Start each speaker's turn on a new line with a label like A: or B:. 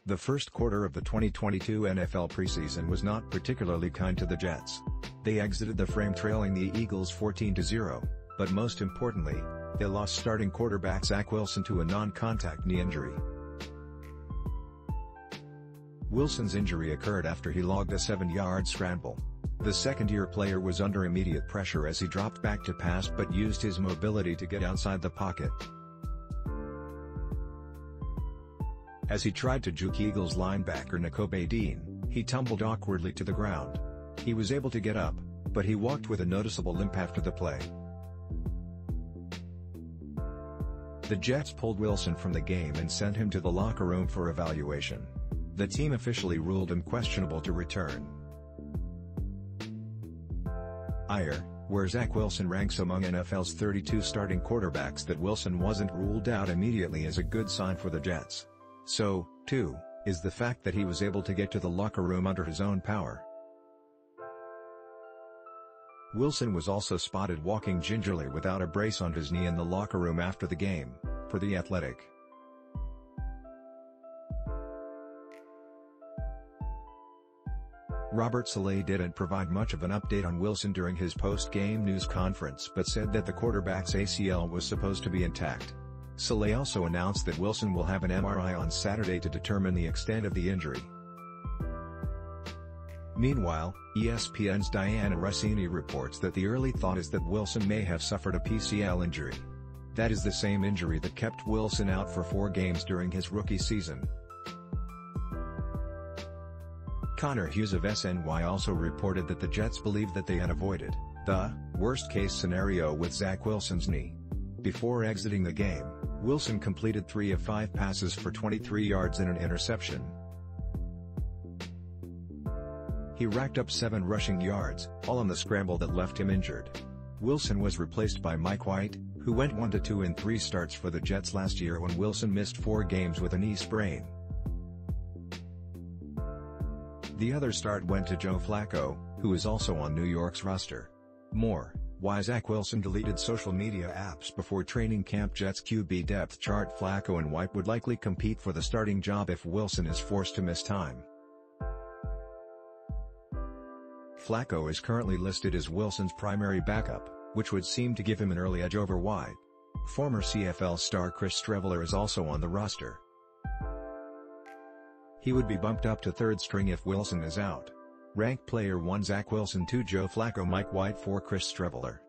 A: The first quarter of the 2022 NFL preseason was not particularly kind to the Jets. They exited the frame trailing the Eagles 14-0, but most importantly, they lost starting quarterback Zach Wilson to a non-contact knee injury. Wilson's injury occurred after he logged a 7-yard scramble. The second-year player was under immediate pressure as he dropped back to pass but used his mobility to get outside the pocket. As he tried to juke Eagles linebacker Nakobe Dean, he tumbled awkwardly to the ground. He was able to get up, but he walked with a noticeable limp after the play. The Jets pulled Wilson from the game and sent him to the locker room for evaluation. The team officially ruled him questionable to return. Where Zach Wilson ranks among NFL's 32 starting quarterbacks, that Wilson wasn't ruled out immediately is a good sign for the Jets. So, too, is the fact that he was able to get to the locker room under his own power. Wilson was also spotted walking gingerly without a brace on his knee in the locker room after the game, per The Athletic. Robert Saleh didn't provide much of an update on Wilson during his post-game news conference but said that the quarterback's ACL was supposed to be intact. Saleh also announced that Wilson will have an MRI on Saturday to determine the extent of the injury. Meanwhile, ESPN's Diana Rossini reports that the early thought is that Wilson may have suffered a PCL injury. That is the same injury that kept Wilson out for 4 games during his rookie season. Connor Hughes of SNY also reported that the Jets believe that they had avoided the worst-case scenario with Zach Wilson's knee. Before exiting the game, Wilson completed 3 of 5 passes for 23 yards and an interception. He racked up 7 rushing yards, all on the scramble that left him injured. Wilson was replaced by Mike White, who went 1-2 in 3 starts for the Jets last year when Wilson missed 4 games with a knee sprain. The other start went to Joe Flacco, who is also on New York's roster. More: why Zach Wilson deleted social media apps before training camp. Jets QB depth chart: Flacco and White would likely compete for the starting job if Wilson is forced to miss time. Flacco is currently listed as Wilson's primary backup, which would seem to give him an early edge over White. Former CFL star Chris Streveler is also on the roster. He would be bumped up to 3rd string if Wilson is out. Rank Player 1: Zach Wilson, 2 Joe Flacco, Mike White, 4 Chris Streveler.